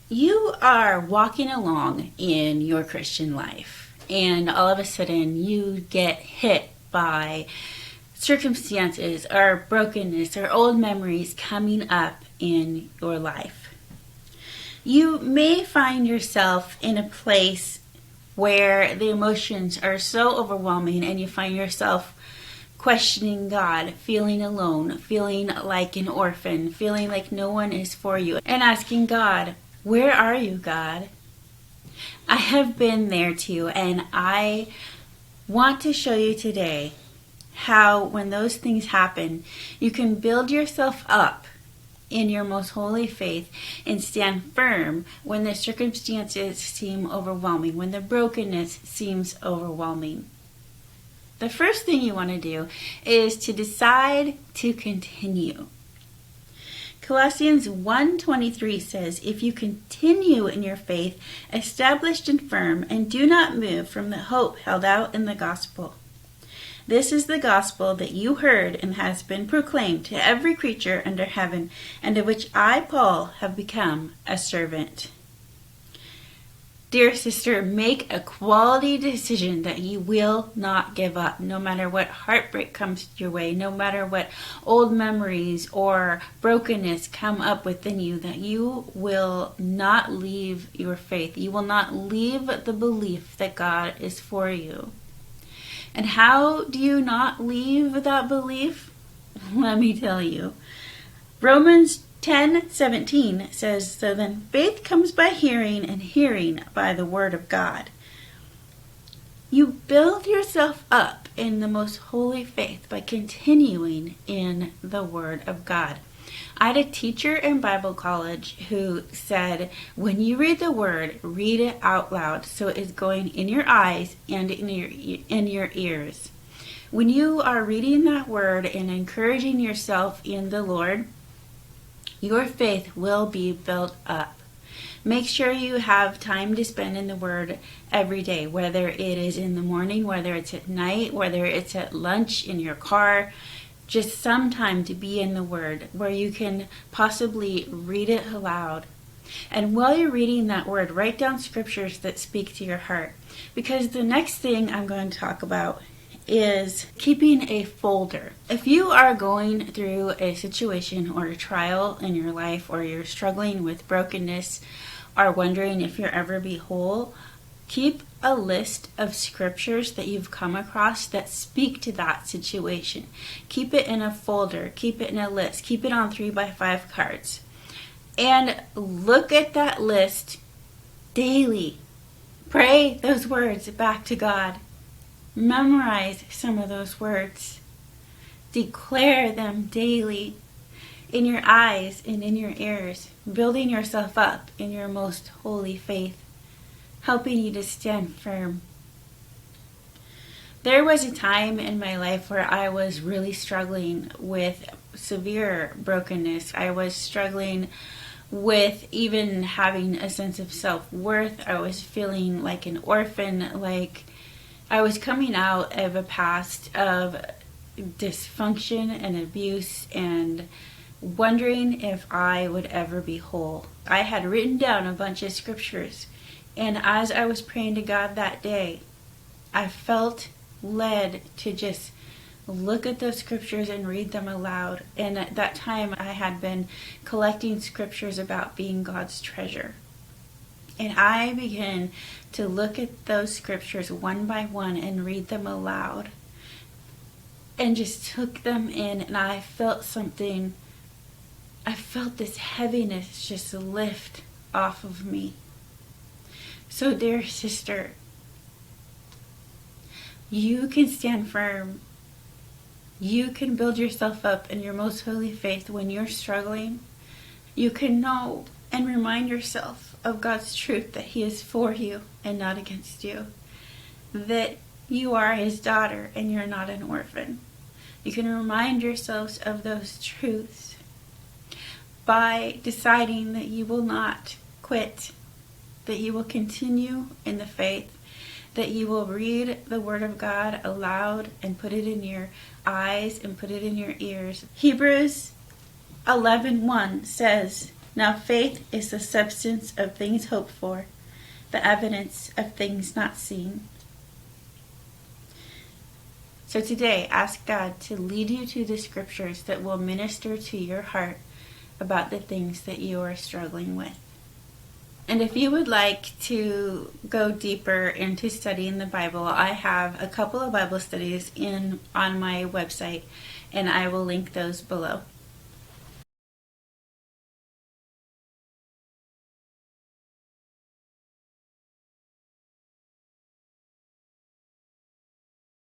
You are walking along in your Christian life, and all of a sudden you get hit by circumstances or brokenness or old memories coming up in your life. You may find yourself in a place where the emotions are so overwhelming and you find yourself questioning God, feeling alone, feeling like an orphan, feeling like no one is for you, and asking God, where are you, God? I have been there too, and I want to show you today how when those things happen, you can build yourself up in your most holy faith and stand firm when the circumstances seem overwhelming, when the brokenness seems overwhelming. The first thing you want to do is to decide to continue. Colossians 1:23 says, "If you continue in your faith, established and firm, and do not move from the hope held out in the gospel. This is the gospel that you heard and has been proclaimed to every creature under heaven, and of which I, Paul, have become a servant." Dear sister, make a quality decision that you will not give up, no matter what heartbreak comes your way, no matter what old memories or brokenness come up within you, that you will not leave your faith. You will not leave the belief that God is for you. And how do you not leave that belief? Let me tell you. Romans 10:17 says, "So then faith comes by hearing, and hearing by the word of God." You build yourself up in the most holy faith by continuing in the word of God. I had a teacher in Bible college who said, when you read the word, read it out loud so it is going in your eyes and in your ears. When you are reading that word and encouraging yourself in the Lord, your faith will be built up. Make sure you have time to spend in the Word every day, whether it is in the morning, whether it's at night, whether it's at lunch, in your car. Just some time to be in the Word where you can possibly read it aloud. And while you're reading that Word, write down scriptures that speak to your heart. Because the next thing I'm going to talk about is keeping a folder. If you are going through a situation or a trial in your life, or you're struggling with brokenness, or wondering if you'll ever be whole, keep a list of scriptures that you've come across that speak to that situation. Keep it in a folder, keep it in a list, keep it on 3x5 cards. And look at that list daily. Pray those words back to God. Memorize some of those words. Declare them daily in your eyes and in your ears, building yourself up in your most holy faith, helping you to stand firm. There was a time in my life where I was really struggling with severe brokenness. I was struggling with even having a sense of self-worth. I was feeling like an orphan, like I was coming out of a past of dysfunction and abuse and wondering if I would ever be whole. I had written down a bunch of scriptures, and as I was praying to God that day, I felt led to just look at those scriptures and read them aloud. And at that time, I had been collecting scriptures about being God's treasure. And I began to look at those scriptures one by one and read them aloud. And just took them in, and I felt something. I felt this heaviness just lift off of me. So, dear sister, you can stand firm. You can build yourself up in your most holy faith when you're struggling. You can know and remind yourself of God's truth, that He is for you and not against you. That you are His daughter and you're not an orphan. You can remind yourselves of those truths by deciding that you will not quit, that you will continue in the faith, that you will read the Word of God aloud and put it in your eyes and put it in your ears. Hebrews 11:1 says, Now faith is the substance of things hoped for, the evidence of things not seen. So today, ask God to lead you to the scriptures that will minister to your heart about the things that you are struggling with. And if you would like to go deeper into studying the Bible, I have a couple of Bible studies on my website, and I will link those below.